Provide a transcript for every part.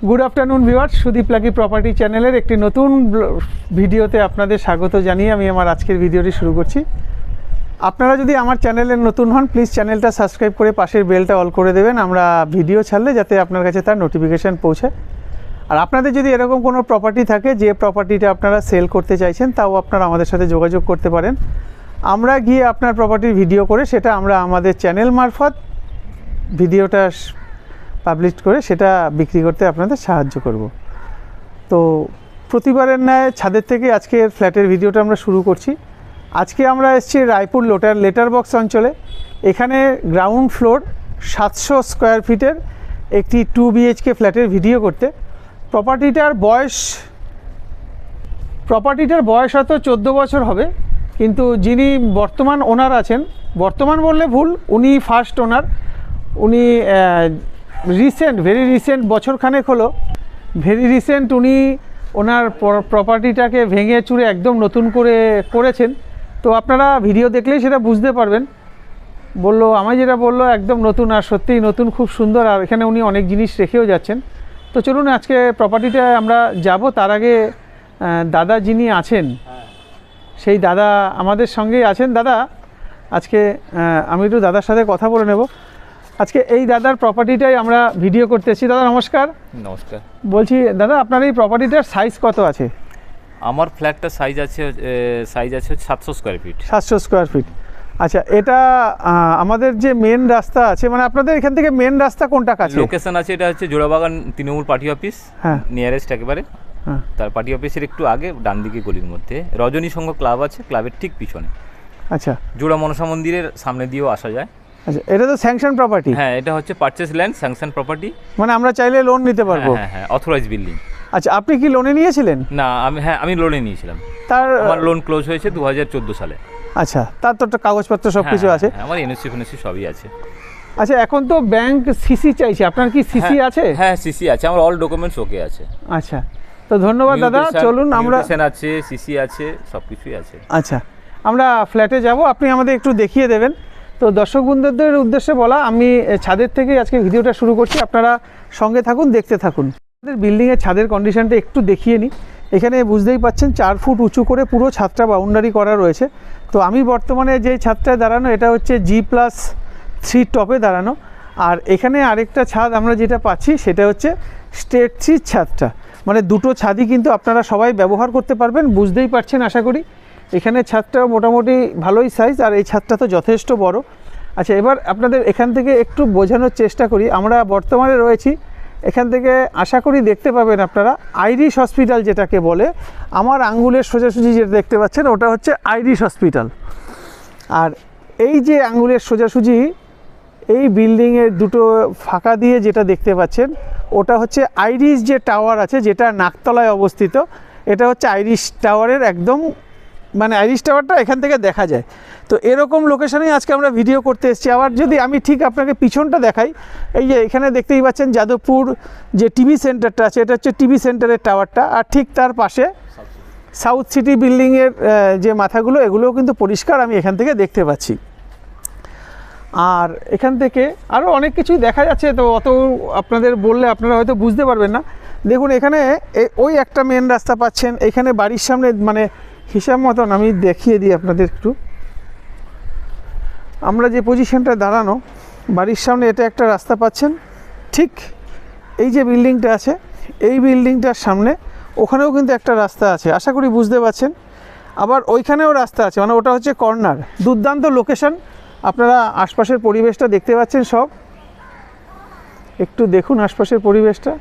Good afternoon viewers, Sudip lucky property চ্যানেলের একটি নতুন ভিডিওতে আপনাদের স্বাগত জানিয়ে আমি আমার আজকের ভিডিওটি শুরু করছি। আপনারা যদি আমার চ্যানেলের নতুন হন, প্লিজ চ্যানেলটা সাবস্ক্রাইব করে পাশের বেলটা অল করে দেবেন, আমরা ভিডিও ছাড়লে যাতে আপনার কাছে তার নোটিফিকেশান পৌঁছে। আর আপনাদের যদি এরকম কোনো প্রপার্টি থাকে যে প্রপার্টিটা আপনারা সেল করতে চাইছেন, তাও আপনারা আমাদের সাথে যোগাযোগ করতে পারেন। আমরা গিয়ে আপনার প্রপার্টির ভিডিও করে সেটা আমরা আমাদের চ্যানেল মারফত ভিডিওটা পাবলিশ করে সেটা বিক্রি করতে আপনাদের সাহায্য করব। তো প্রতিবারের ন্যায় ছাদের থেকে আজকের ফ্ল্যাটের ভিডিওটা আমরা শুরু করছি। আজকে আমরা এসেছি রায়পুর লেটার বক্স অঞ্চলে। এখানে গ্রাউন্ড ফ্লোর 700 স্কোয়ার ফিটের একটি 2 BHK ফ্ল্যাটের ভিডিও করতে। প্রপার্টিটার বয়স হয়তো 14 বছর হবে, কিন্তু যিনি বর্তমান ওনার আছেন, বর্তমান বললে ভুল, উনি ফার্স্ট ওনার। উনি ভেরি রিসেন্ট বছরখানেক হলো, উনি ওনার প্রপার্টিটাকে ভেঙে চুরে একদম নতুন করে করেছেন। তো আপনারা ভিডিও দেখলেই সেটা বুঝতে পারবেন। আমায় যেটা বললো একদম নতুন, আর সত্যিই নতুন, খুব সুন্দর। আর এখানে উনি অনেক জিনিস রেখেও যাচ্ছেন। তো চলুন আজকে প্রপার্টিটা আমরা যাব। তার আগে দাদা যিনি আছেন, সেই দাদা আমাদের সঙ্গেই আছেন। দাদা, আজকে আমি একটু দাদার সাথে কথা বলে নেব। আজকে এই দাদার প্রপার্টিটাই আমরা ভিডিও করতে এসেছি। দাদা নমস্কার। নমস্কার। বলছি দাদা, আপনার এই প্রপার্টিটার সাইজ কত আছে? আমার ফ্ল্যাটটার সাইজ আছে 700 স্কোয়ার ফিট। 700 square feet. আচ্ছা, এটা আমাদের যে মেন রাস্তা আছে, মানে আপনাদের এখান থেকে মেন রাস্তা কোনটা কাছে? লোকেশন আছে, এটা হচ্ছে জোড়াবাগান তৃণমূল পার্টি অফিস, হ্যাঁ, নিয়ারেস্ট একেবারে। হ্যাঁ, তার পার্টি অফিসের একটু আগে ডান দিকে গলির মধ্যে রজনী সংঘ ক্লাব আছে, ক্লাবের ঠিক পিছনে। আচ্ছা, জোড়া মনসা মন্দিরের সামনে দিয়েও আসা যায়। আচ্ছা, এটা তো স্যাংশন প্রপার্টি? হ্যাঁ, এটা হচ্ছে পারচেস ল্যান্ড, স্যাংশন প্রপার্টি, মানে আমরা চাইলে লোন নিতে পারবো? হ্যাঁ হ্যাঁ, অথরাইজ বিল্ডিং। আচ্ছা, আপনি কি লোনে নিয়েছিলেন? না, আমি লোনে নিয়েছিলাম। আমার লোন ক্লোজ হয়েছে 2014 সালে। আচ্ছা, তার তো একটা কাগজপত্র সব কিছু আছে? আমার এনওসি সবই আছে। আচ্ছা, এখন তো ব্যাংক সিসি চাইছে, আপনার কি সিসি আছে? হ্যাঁ, সিসি আছে, আমার অল ডকুমেন্টস ওকে আছে। আচ্ছা, তো ধন্যবাদ দাদা। চলুন আমরা, আছে, সিসি আছে, সব কিছুই আছে। আচ্ছা, আমরা ফ্ল্যাটে যাব, আপনি আমাদের একটু দেখিয়ে দেবেন। তো দর্শক বন্ধুদের উদ্দেশ্যে বলা, আমি ছাদের থেকে আজকে ভিডিওটা শুরু করছি, আপনারা সঙ্গে থাকুন, দেখতে থাকুন। আমাদের বিল্ডিংয়ের ছাদের কন্ডিশনটা একটু দেখিয়ে নিই। এখানে বুঝতেই পাচ্ছেন 4 ফুট উঁচু করে পুরো ছাদটা বাউন্ডারি করা রয়েছে। তো আমি বর্তমানে যে ছাদটায় দাঁড়ানো, এটা হচ্ছে G+3 টপে দাঁড়ানো। আর এখানে আরেকটা ছাদ আমরা যেটা পাচ্ছি, সেটা হচ্ছে স্টেট 3 ছাদটা। মানে দুটো ছাদই কিন্তু আপনারা সবাই ব্যবহার করতে পারবেন, বুঝতেই পারছেন আশা করি। এখানে ছাদটাও মোটামুটি ভালোই সাইজ, আর এই ছাদটা তো যথেষ্ট বড়। আচ্ছা, এবার আপনাদের এখান থেকে একটু বোঝানোর চেষ্টা করি। আমরা বর্তমানে রয়েছি, এখান থেকে আশা করি দেখতে পাবেন আপনারা আইরিশ হসপিটাল, যেটাকে বলে। আমার আঙ্গুলের সোজাসুজি যেটা দেখতে পাচ্ছেন, ওটা হচ্ছে আইরিশ হসপিটাল। আর এই যে আঙ্গুলের সোজাসুজি এই বিল্ডিংয়ের দুটো ফাঁকা দিয়ে যেটা দেখতে পাচ্ছেন, ওটা হচ্ছে আইরিশ যে টাওয়ার আছে, যেটা নাকতলায় অবস্থিত। এটা হচ্ছে আইরিশ টাওয়ারের একদম, মানে আইরিশ টাওয়ারটা এখান থেকে দেখা যায়। তো এরকম লোকেশনেই আজকে আমরা ভিডিও করতে এসেছি। আবার যদি আমি ঠিক আপনাকে পিছনটা দেখাই, এই যে এখানে দেখতেই পাচ্ছেন যাদবপুর যে টিভি সেন্টারটা আছে, এটা হচ্ছে টিভি সেন্টারের টাওয়ারটা। আর ঠিক তার পাশে সাউথ সিটি বিল্ডিংয়ের যে মাথাগুলো, এগুলোও কিন্তু পরিষ্কার আমি এখান থেকে দেখতে পাচ্ছি। আর এখান থেকে আরও অনেক কিছুই দেখা যাচ্ছে, তো অত আপনাদের বললে আপনারা হয়তো বুঝতে পারবেন না। দেখুন, এখানে ওই একটা মেন রাস্তা পাচ্ছেন, এখানে বাড়ির সামনে, মানে হিসাব মতন আমি দেখিয়ে দিই আপনাদের একটু। আমরা যে পজিশনটা দাঁড়ানো, বাড়ির সামনে এটা একটা রাস্তা পাচ্ছেন। ঠিক এই যে বিল্ডিংটা আছে, এই বিল্ডিংটার সামনে ওখানেও কিন্তু একটা রাস্তা আছে, আশা করি বুঝতে পারছেন। আবার ওইখানেও রাস্তা আছে, মানে ওটা হচ্ছে কর্নার। দুর্দান্ত লোকেশন। আপনারা আশপাশের পরিবেশটা দেখতে পাচ্ছেন, সব একটু দেখুন আশপাশের পরিবেশটা,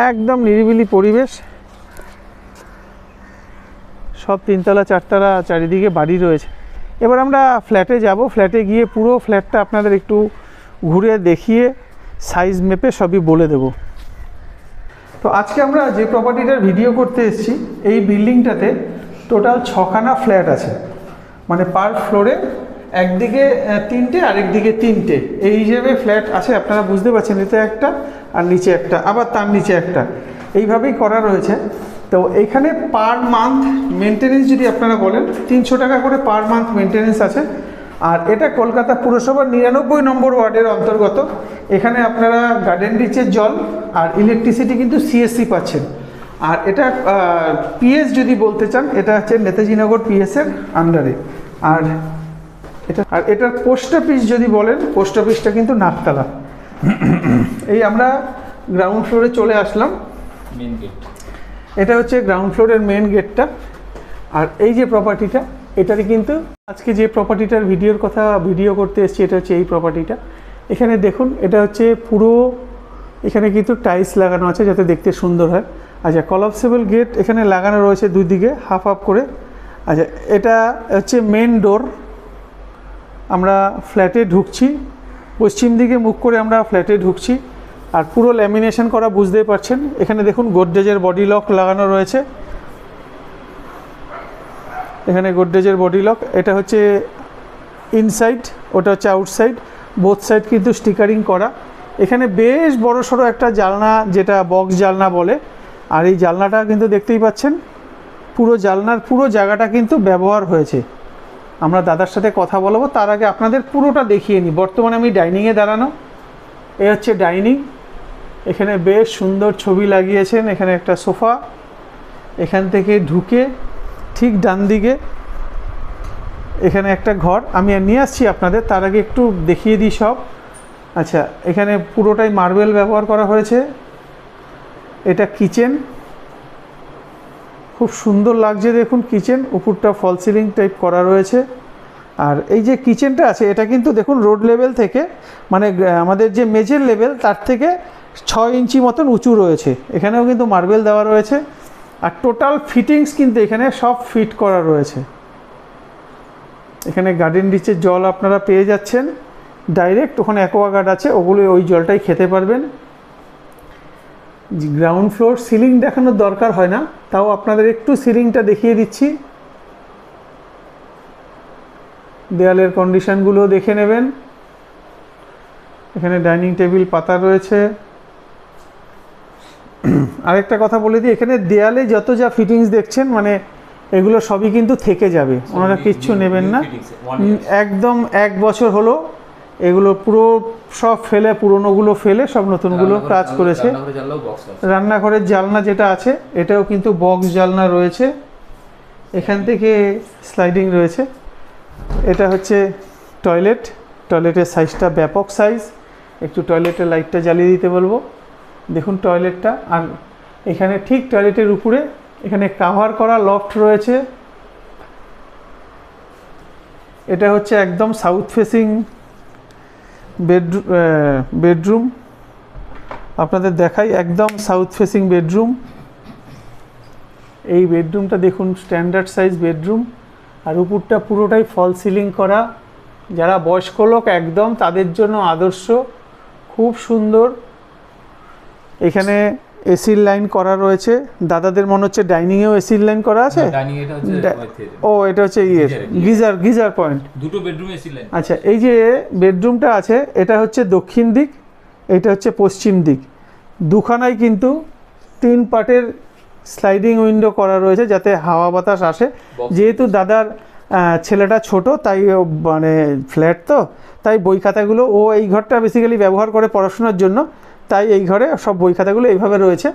একদম নিরিবিলি পরিবেশ। সব 3তলা 4তলা চারিদিকে বাড়ি রয়েছে। এবার আমরা ফ্ল্যাটে যাব, ফ্ল্যাটে গিয়ে পুরো ফ্ল্যাটটা আপনাদের একটু ঘুরে দেখিয়ে সাইজ মেপে সবই বলে দেব। তো আজকে আমরা যে প্রপার্টিটার ভিডিও করতে এসেছি, এই বিল্ডিংটাতে টোটাল 6খানা ফ্ল্যাট আছে। মানে পার ফ্লোরে একদিকে 3টে, আরেকদিকে 3টে, এই হিসেবে ফ্ল্যাট আছে। আপনারা বুঝতে পারছেন, এতে একটা আর নিচে একটা, আবার তার নিচে একটা, এইভাবেই করা রয়েছে। তো এইখানে পার মান্থ মেনটেনেন্স যদি আপনারা বলেন, 300 টাকা করে পার মান্থ মেনটেনেন্স আছে। আর এটা কলকাতা পুরসভার 99 নম্বর ওয়ার্ডের অন্তর্গত। এখানে আপনারা গার্ডেন রিচের জল আর ইলেকট্রিসিটি কিন্তু সিএসসি পাচ্ছেন। আর এটা পিএস যদি বলতে চান, এটা হচ্ছে নেতাজিনগর পিএসের আন্ডারে। আর এটার পোস্ট অফিস যদি বলেন, পোস্ট অফিসটা কিন্তু নাকতলা। এই আমরা গ্রাউন্ড ফ্লোরে চলে আসলাম, মেন গেট। এটা হচ্ছে গ্রাউন্ড ফ্লোরের মেন গেটটা। আর এই যে প্রপার্টিটা, এটারই কিন্তু আজকে যে প্রপার্টিটার ভিডিও করতে এসেছি, এটা হচ্ছে এই প্রপার্টিটা। এখানে দেখুন, এটা হচ্ছে পুরো, এখানে কিন্তু টাইলস লাগানো আছে যাতে দেখতে সুন্দর হয়। আচ্ছা, কলাপসেবল গেট এখানে লাগানো রয়েছে দুই দিকে হাফ হাফ করে। আচ্ছা, এটা হচ্ছে মেন ডোর। আমরা ফ্ল্যাটে ঢুকছি, পশ্চিম দিকে মুখ করে আমরা ফ্ল্যাটে ঢুকছি। আর পুরো ল্যামিনেশন করা, বুঝতেই পারছেন। এখানে দেখুন গোদরেজের বডি লক লাগানো রয়েছে, এখানে গোদরেজের বডি লক। এটা হচ্ছে ইনসাইড, ওটা হচ্ছে আউটসাইড, বোথ সাইড কিন্তু স্টিকারিং করা। এখানে বেশ বড় সড়ো একটা জানলা, যেটা বক্স জানলা বলে। আর এই জানলাটা কিন্তু দেখতেই পাচ্ছেন, পুরো জানলার পুরো জায়গাটা কিন্তু ব্যবহার হয়েছে। আমরা দাদার সাথে কথা বলবো, তার আগে আপনাদের পুরোটা দেখিয়ে নিই। বর্তমানে আমি ডাইনিংয়ে দাঁড়ানো, এ হচ্ছে ডাইনিং। এখানে বেশ সুন্দর ছবি লাগিয়েছেন, এখানে একটা সোফা। এখান থেকে ঢুকে ঠিক ডান দিকে এখানে একটা ঘর আমি নিয়ে আসছি আপনাদের, তার আগে একটু দেখিয়ে দিই সব। আচ্ছা, এখানে পুরোটাই মার্বেল ব্যবহার করা হয়েছে। এটা কিচেন, খুব সুন্দর লাগছে দেখুন কিচেন, উপরটা ফল সিলিং টাইপ করা রয়েছে। আর এই যে কিচেনটা আছে, এটা কিন্তু দেখুন রোড লেভেল থেকে, মানে আমাদের যে মেঝের লেভেল তার থেকে 6 ইঞ্চি মতন উঁচু রয়েছে। এখানেও কিন্তু মার্বেল দেওয়া রয়েছে। আর টোটাল ফিটিংস কিন্তু এখানে সব ফিট করা রয়েছে। এখানে গার্ডেন রিচের জল আপনারা পেয়ে যাচ্ছেন ডাইরেক্ট, ওখানে অ্যাকোয়াগার্ড আছে, ওগুলো ওই জলটাই খেতে পারবেন। গ্রাউন্ড ফ্লোর সিলিং দেখানোর দরকার হয় না, তাও আপনাদের একটু সিলিংটা দেখিয়ে দিচ্ছি। দেয়ালের কন্ডিশনগুলো দেখে নেবেন। এখানে ডাইনিং টেবিল পাতা রয়েছে। আরেকটা কথা বলে দিই, এখানে দেয়ালে যত যা ফিটিংস দেখছেন, মানে এগুলো সবই কিন্তু থেকে যাবে, ওনারা কিচ্ছু নেবেন না। একদম 1 বছর হলো এগুলো পুরো সব ফেলে, পুরনোগুলো ফেলে সব নতুনগুলো কাজ করেছে। রান্নাঘরের জানলা যেটা আছে, এটাও কিন্তু বক্স জানলা রয়েছে, এখান থেকে স্লাইডিং রয়েছে। এটা হচ্ছে টয়লেট, টয়লেটের সাইজটা ব্যাপক সাইজ। একটু টয়লেটের লাইটটা জ্বালিয়ে দিতে বলবো, দেখুন টয়লেটটা। আর এখানে ঠিক টয়লেটের উপরে এখানে কাভার করা লফট রয়েছে। এটা হচ্ছে একদম সাউথ ফেসিং বেডরুম, আপনাদের দেখাই, একদম সাউথ ফেসিং বেডরুম। এই বেডরুমটা দেখুন, স্ট্যান্ডার্ড সাইজ বেডরুম। আর উপরটা পুরোটাই ফল সিলিং করা, যারা বয়স্ক লোক একদম তাদের জন্য আদর্শ, খুব সুন্দর। এখানে এসির লাইন করা রয়েছে। দাদাদের মনে হচ্ছে ডাইনিংয়েও এসির লাইন করা আছে। ও, এটা হচ্ছে গিজার পয়েন্ট, দুটো বেডরুম এসি লাইন। আচ্ছা, এই যে বেডরুমটা আছে, এটা হচ্ছে দক্ষিণ দিক, এটা হচ্ছে পশ্চিম দিক। দুখানায় কিন্তু 3 পার্টের স্লাইডিং উইন্ডো করা রয়েছে, যাতে হাওয়া বাতাস আসে। যেহেতু দাদার ছেলেটা ছোট, তাই মানে ফ্ল্যাট তো, তাই বই খাতাগুলো ও এই ঘরটা বেসিক্যালি ব্যবহার করে পড়াশোনার জন্য, তাই এই ঘরে সব বই খাতাগুলো এইভাবে রয়েছে।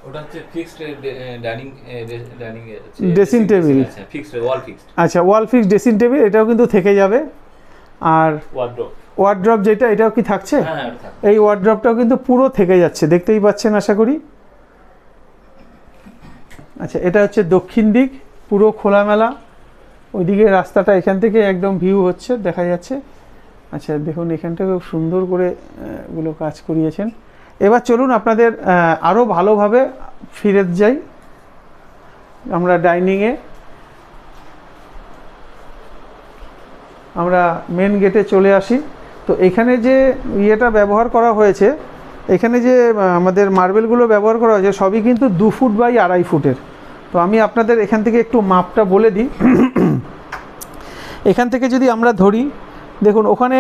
ওটা হচ্ছে ফিক্সড ডাইনিং ড্রেসিং টেবিল, আচ্ছা ফিক্সড ওয়াল ফিক্সড, আচ্ছা ওয়াল ফিক্সড ড্রেসিং টেবিল, এটাও কিন্তু থেকে যাবে। আর ওয়ার্ড্রপ যেটা, এটাও কি থাকছে? হ্যাঁ, এই ওয়ার্ড্রপটাও কিন্তু পুরো থেকে যাচ্ছে, দেখতেই পাচ্ছেন আশা করি। আচ্ছা, এটা হচ্ছে দক্ষিণ দিক, পুরো খোলামেলা। ওইদিকে রাস্তাটা এখান থেকে একদম ভিউ হচ্ছে, দেখা যাচ্ছে। আচ্ছা, দেখুন এখানটা খুব সুন্দর করে এগুলো কাজ করিয়েছেন। এবার চলুন আপনাদের আরও ভালোভাবে ফিরে যাই আমরা ডাইনিংয়ে। আমরা মেন গেটে চলে আসি। তো এখানে যে ইয়েটা ব্যবহার করা হয়েছে, এখানে যে আমাদের মার্বেলগুলো ব্যবহার করা হয়েছে, সবই কিন্তু 2 ফুট বাই 2.5 ফুটের। তো আমি আপনাদের এখান থেকে একটু মাপটা বলে দিই। এখান থেকে যদি আমরা ধরি, দেখুন ওখানে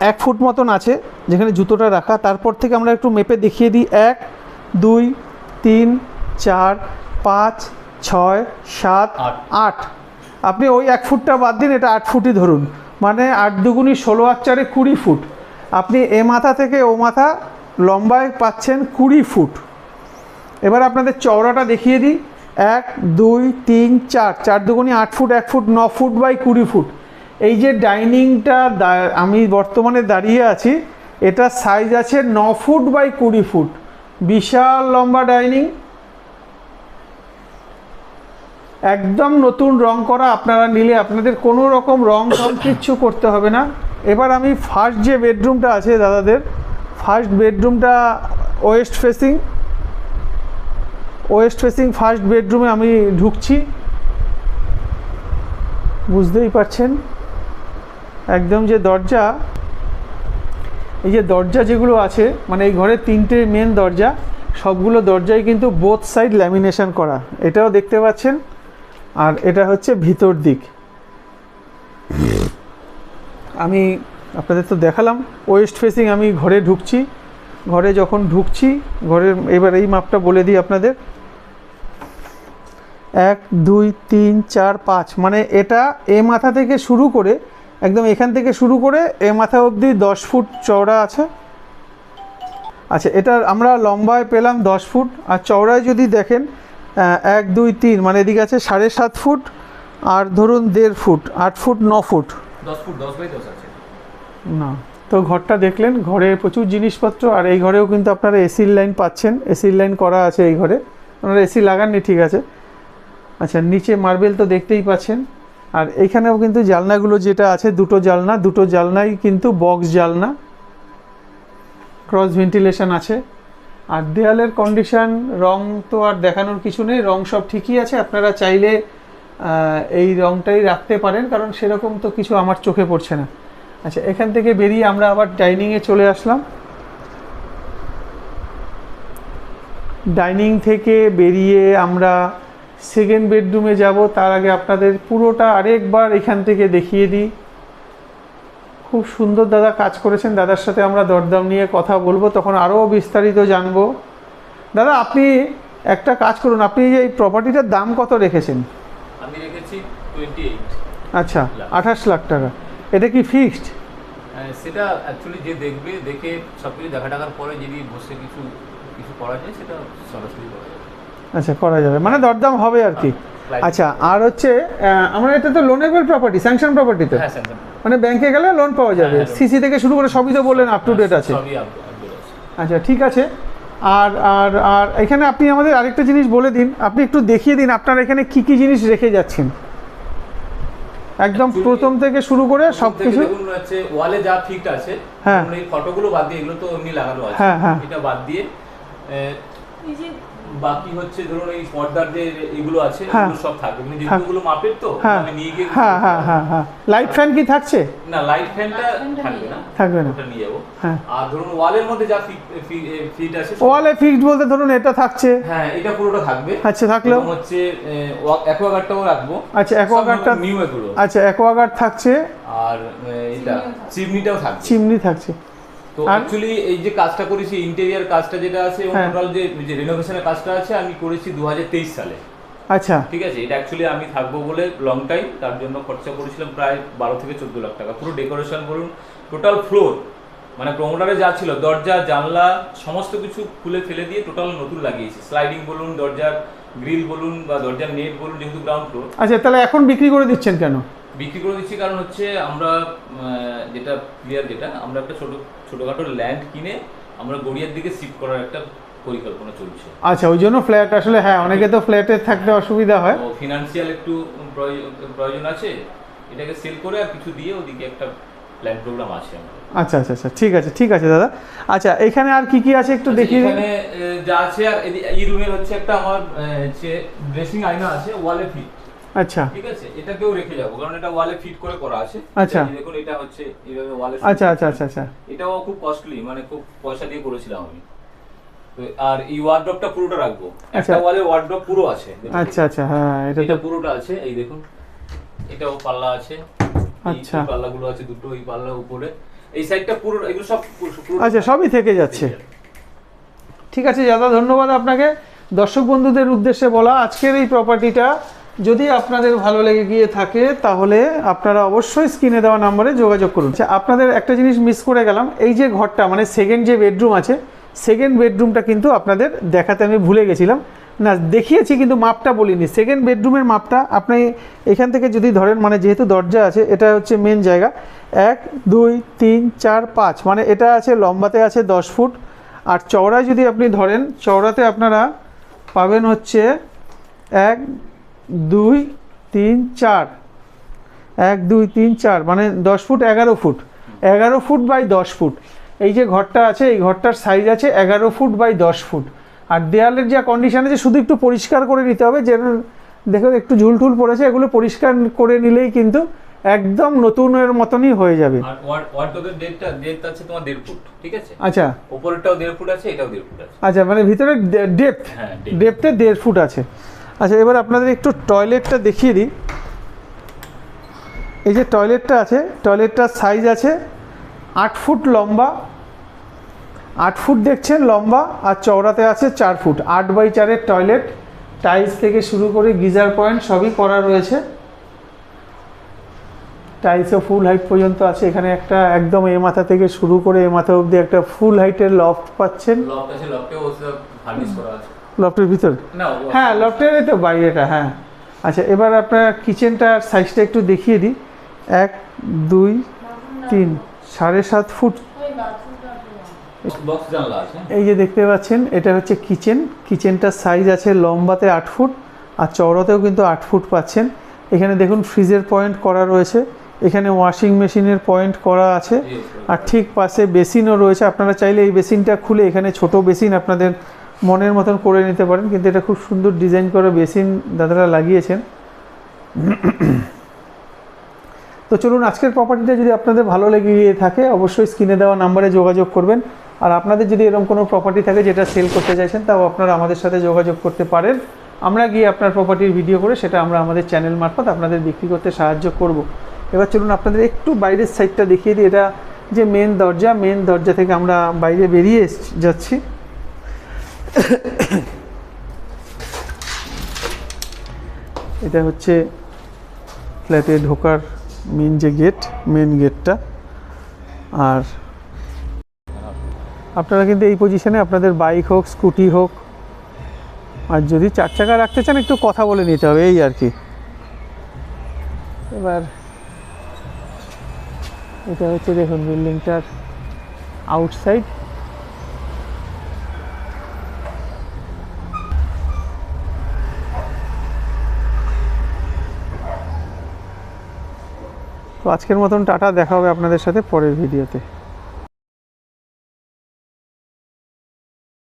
1 ফুট মতন আছে যেখানে জুতোটা রাখা। তারপর থেকে আমরা একটু মেপে দেখিয়ে দিই, 1 2 3 4 5 6 7 8। আপনি ওই 1 ফুটটা বাদ দিন, এটা 8 ফুটই ধরুন, মানে 8 দুগুণি 16 আর 4 20 ফুট। আপনি এ মাথা থেকে ও মাথা লম্বায় পাচ্ছেন 20 ফুট। এবার আপনাদের চওড়াটা দেখিয়ে দিই, 1 2 3 4, 4 দুগুণি 8 foot, 1 foot 9 foot by 20 foot. এই যে ডাইনিংটা আমি বর্তমানে দাঁড়িয়ে আছি, এটা সাইজ আছে 9 ফুট বাই 20 ফুট, বিশাল লম্বা ডাইনিং, একদম নতুন রং করা। আপনারা নিলে আপনাদের কোনো রকম রং কিচ্ছু করতে হবে না। এবার আমি ফার্স্ট যে বেডরুমটা আছে দাদাদের, ফার্স্ট বেডরুমটা ওয়েস্ট ফেসিং ফার্স্ট বেডরুমে আমি ঢুকছি। বুঝতেই পারছেন একদম যে দরজা, এই যে দরজা যেগুলো আছে, মানে এই ঘরে 3টে মেন দরজা, সবগুলো দরজাই কিন্তু বোথ সাইড ল্যামিনেশন করা, এটাও দেখতে পাচ্ছেন। আর এটা হচ্ছে ভিতর দিক, আমি আপনাদের তো দেখালাম ওয়েস্ট ফেসিং। আমি ঘরে ঢুকছি, ঘরে যখন ঢুকছি, ঘরের এবার এই মাপটা বলে দিই আপনাদের, 1 2 3 4 5, মানে এটা এ মাথা থেকে শুরু করে একদম এখান থেকে শুরু করে এ মাথা অবধি 10 ফুট চওড়া আছে। আচ্ছা, এটা আমরা লম্বায় পেলাম 10 ফুট, আর চওড়ায় যদি দেখেন 1 2 3, মানে এদিকে আছে 7.5 ফুট, আর ধরুন 1.5 foot, 8 foot 9 foot, 10 foot 10 by 10 আছে না। তো ঘরটা দেখলেন, ঘরে প্রচুর জিনিসপত্র, আর এই ঘরেও কিন্তু আপনারা এসির লাইন পাচ্ছেন, এসির লাইন করা আছে এই ঘরে, আপনারা এসি লাগাননি, ঠিক আছে। আচ্ছা, নিচে মার্বেল তো দেখতেই পাচ্ছেন, আর এইখানেও কিন্তু জানলাগুলো যেটা আছে, দুটো জানলাই কিন্তু বক্স জানলা, ক্রস ভেন্টিলেশন আছে। আর দেয়ালের কন্ডিশন, রং তো আর দেখানোর কিছু নেই, রং সব ঠিকই আছে। আপনারা চাইলে এই রংটাই রাখতে পারেন, কারণ সেরকম তো কিছু আমার চোখে পড়ছে না। আচ্ছা, এখান থেকে বেরিয়ে আমরা আবার ডাইনিংয়ে চলে আসলাম। ডাইনিং থেকে বেরিয়ে আমরা সেকেন্ড বেডরুমে যাব, তার আগে আপনাদের পুরোটা আরেকবার এখান থেকে দেখিয়ে দিই। খুব সুন্দর দাদা কাজ করেছেন, দাদার সাথে আমরা দরদাম নিয়ে কথা বলবো, তখন আরও বিস্তারিত জানবো। দাদা, আপনি একটা কাজ করুন, আপনি এই প্রপার্টিটার দাম কত রেখেছেন? আমি রেখেছি 28। আচ্ছা, 28 লাখ টাকা। এটা কি ফিক্সড? সেটা অ্যাকচুয়ালি যে দেখবে, দেখে সব কিছু দেখা টাকার পরে যদি বসে কিছু করা যায়, সেটা সরাসরি করা যাবে। আচ্ছা, করা যাবে, মানে দরদাম হবে আর কি। আচ্ছা, আর হচ্ছে আমরা এটা তো লোনেবল প্রপার্টি, স্যাংশন প্রপার্টি তো, হ্যাঁ স্যাংশন, মানে ব্যাংকে গেলে লোন পাওয়া যাবে, সিসি থেকে শুরু করে সবই তো বললেন আপ টু ডেট আছে। আচ্ছা, ঠিক আছে। আর আর আর এখানে আপনি আমাদের আরেকটা জিনিস বলে দিন, আপনি একটু দেখিয়ে দিন আপনার এখানে কি কি জিনিস রেখে যাচ্ছেন, একদম প্রথম থেকে শুরু করে সব কিছু। দেখুন, হচ্ছে ওয়ালে যা ফিট আছে, হ্যাঁ, এই ফটোগুলো বাদ দিয়ে, এগুলো তো এমনি লাগানো আছে, হ্যাঁ হ্যাঁ, এটা বাদ দিয়ে বাকি হচ্ছে ধরুন এই পর্দার যে এগুলো আছে, এগুলো সব থাকবে, মানে যেগুলো মাপের তো আমি নিয়ে গিয়ে। হ্যাঁ হ্যাঁ হ্যাঁ হ্যাঁ। লাইট ফ্যান কি থাকছে? না, লাইট ফ্যানটা থাকবে না, ওটা নিয়ে যাবো। হ্যাঁ, আর ধরুন ওয়ালের মধ্যে যা ফিট আছে, ওয়ালে ফিক্সড বলতে ধরুন এটা থাকছে, হ্যাঁ এটা পুরোটা থাকবে। আচ্ছা, থাকলেও হচ্ছে অ্যাকোয়াগার্ডটাও রাখবো। আচ্ছা, অ্যাকোয়াগার্ডটা নিউ এগুলো, আচ্ছা অ্যাকোয়াগার্ড থাকছে, আর এটা চিমনিটাও থাকছে, চিমনি থাকছে। তো অ্যাকচুয়ালি এই যে কাজটা করেছি, ইন্টেরিয়ার কাজটা যেটা আছে, এবং টোটাল যে রিনোভেশনের কাজটা আছে, আমি করেছি 2023 সালে। আচ্ছা, ঠিক আছে, এটা অ্যাকচুয়ালি আমি থাকবো বলে লং টাইম, তার জন্য খরচা করেছিলাম প্রায় 12 থেকে 14 লাখ টাকা। পুরো ডেকোরেশন বলুন, টোটাল ফ্লোর, মানে প্রমোটারে যা ছিল, দরজা জানলা সমস্ত কিছু খুলে ফেলে দিয়ে টোটাল নতুন লাগিয়েছি। স্লাইডিং বলুন, দরজার গ্রিল বলুন, বা দরজার নেট বলুন, যেহেতু গ্রাউন্ড ফ্লোর। আচ্ছা, তাহলে এখন বিক্রি করে দিচ্ছেন কেন? বিক্রি করে দিচ্ছি কারণ হচ্ছে আমরা যেটা ক্লিয়ার, যেটা আমরা একটা ছোটখাটো ল্যান্ড কিনে আমরা গড়িয়ার দিকে শিফট করার একটা পরিকল্পনা চলছে। আচ্ছা, ওই জন্য ফ্ল্যাট আসলে, হ্যাঁ অনেকে তো ফ্ল্যাটে থাকতে অসুবিধা হয়, তো ফিনান্সিয়াল একটু প্রয়োজন আছে, এটাকে সেল করে আর কিছু দিয়ে ওদিকে একটা প্ল্যান প্রোগ্রাম আছে আমাদের। আচ্ছা আচ্ছা আচ্ছা, ঠিক আছে ঠিক আছে দাদা। আচ্ছা, এখানে আর কি কি আছে একটু দেখিয়ে দিন। এখানে যা আছে, আর এই রুমের হচ্ছে একটা আমার হচ্ছে ড্রেসিং আয়না আছে, ওয়ালে ফিট। আচ্ছা, ঠিক আছে, এটাকেও রেখে যাবো, কারণ এটা ওয়ালে ফিট করে করা আছে। আচ্ছা, দেখুন এটা হচ্ছে এইভাবে ওয়ালে। আচ্ছা আচ্ছা আচ্ছা আচ্ছা, এটাও খুব কস্টলি, মানে খুব পয়সা দিয়ে করেছিলাম আমি। তো আর এই ওয়ার্ডরোবটা পুরোটা রাখবো, একটা ওয়ালে ওয়ার্ডরোব পুরো আছে। আচ্ছা আচ্ছা, হ্যাঁ এটা পুরোটা আছে, এই দেখুন এটাও পাল্লা আছে। আচ্ছা, পাল্লাগুলো আছে দুটো, এই পাল্লা উপরে, এই সাইডটা পুরো, এগুলো সব আচ্ছা সবই থেকে যাচ্ছে। ঠিক আছে দাদা, ধন্যবাদ আপনাকে। দর্শক বন্ধুদের উদ্দেশ্যে বলা, আজকের এই প্রপার্টিটা যদি আপনাদের ভালো লেগে গিয়ে থাকে তাহলে আপনারা অবশ্যই স্ক্রিনে দেওয়া নম্বরে যোগাযোগ করুন। আচ্ছা, আপনাদের একটা জিনিস মিস করে গেলাম, এই যে ঘরটা মানে সেকেন্ড যে বেডরুম আছে, সেকেন্ড বেডরুমটা কিন্তু আপনাদের দেখাতে আমি ভুলে গেছিলাম। না, দেখিয়েছি কিন্তু মাপটা বলিনি। সেকেন্ড বেডরুমের মাপটা আপনি এখান থেকে যদি ধরেন, মানে যেহেতু দরজা আছে, এটা হচ্ছে মেন জায়গা, 1 2 3 4 5, মানে এটা আছে লম্বাতে আছে 10 ফুট, আর চওড়ায় যদি আপনি ধরেন, চওড়াতে আপনারা পাবেন হচ্ছে 1 2 3 4, 1 2 3 4, মানে 10 foot 11 foot, 11 foot by 10 foot. এই যে ঘরটা আছে, এই ঘরটার সাইজ আছে 11 ফুট বাই 10 ফুট। আর দেয়ালের যা কন্ডিশন আছে, শুধু একটু পরিষ্কার করে নিতে হবে। যেন দেখুন একটু ঝুলটুল পড়েছে, এগুলো পরিষ্কার করে নিলেই কিন্তু একদম নতুনের মতনই হয়ে যাবে। আর ওয়ার্ডরোবের ডেপথ আছে তোমার 1.5 ফুট, ঠিক আছে? আচ্ছা, উপরেরটাও 1.5 ফুট আছে, এটাও 1.5 ফুট আছে। আচ্ছা, মানে ভিতরে ডেপথ, হ্যাঁ, ডেপথে 1.5 ফুট আছে। আচ্ছা, এবার আপনাদের একটু টয়লেটটা দেখিয়ে দিই। এই যে টয়লেটটা আছে, টয়লেটটার সাইজ আছে 8 ফুট লম্বা, 8 ফুট দেখছেন লম্বা, আর চওড়াতে আছে 4 ফুট। 8 বাই 4-এর টয়লেট, টাইলস থেকে শুরু করে গিজার পয়েন্ট সবই করা রয়েছে। টাইলসও ফুল হাইট পর্যন্ত আছে। এখানে একটা একদম এ মাথা থেকে শুরু করে এ মাথা অবধি একটা ফুল হাইটের লফট পাচ্ছেন। লফট আছে, লফটেও ওসব ফার্নিশ করা আছে। লফটের ভিতর? না, হ্যাঁ, লফটের তো বাইরেটা। হ্যাঁ, আচ্ছা, এবার আপনার কিচেনটার সাইজটা একটু দেখিয়ে দিই। 1 2 3, 7.5 ফুট। বক্স জানলা আছে। এই যে দেখতে পাচ্ছেন, এটা হচ্ছে কিচেন। কিচেনটার সাইজ আছে লম্বাতে 8 ফুট, আর চওড়াতেও কিন্তু 8 ফুট পাচ্ছেন। এখানে দেখুন ফ্রিজের পয়েন্ট করা রয়েছে, এখানে ওয়াশিং মেশিনের পয়েন্ট করা আছে, আর ঠিক পাশে বেসিনও রয়েছে। আপনারা চাইলে এই বেসিনটা খুলে এখানে ছোট বেসিন আপনাদের মনের মতন করে নিতে পারেন, কিন্তু এটা খুব সুন্দর ডিজাইন করে বেসিন দাদারা লাগিয়েছেন। তো চলুন, আজকের প্রপার্টিটা যদি আপনাদের ভালো লেগে গিয়ে থাকে অবশ্যই স্ক্রিনে দেওয়া নাম্বারে যোগাযোগ করবেন। আর আপনাদের যদি এরকম কোনো প্রপার্টি থাকে যেটা সেল করতে চাইছেন, তাও আপনারা আমাদের সাথে যোগাযোগ করতে পারেন। আমরা গিয়ে আপনার প্রপার্টির ভিডিও করে সেটা আমরা আমাদের চ্যানেল মারফত আপনাদের বিক্রি করতে সাহায্য করব। এবার চলুন আপনাদের একটু বাইরের সাইডটা দেখিয়ে দিই। এটা যে মেন দরজা, মেন দরজা থেকে আমরা বাইরে বেরিয়ে যাচ্ছি। এটা হচ্ছে ফ্ল্যাটে ঢোকার মেন যে গেট, মেন গেটটা। আর আপনারা কিন্তু এই পজিশনে আপনাদের বাইক হোক, স্কুটি হোক, আর যদি 4 চাকা রাখতে চান একটু কথা বলে নিতে হবে, এই আর কি। এবার এটা হচ্ছে দেখুন বিল্ডিংটার আউটসাইড। তো আজকের মতন টাটা, দেখা হবে আপনাদের সাথে পরের ভিডিওতে।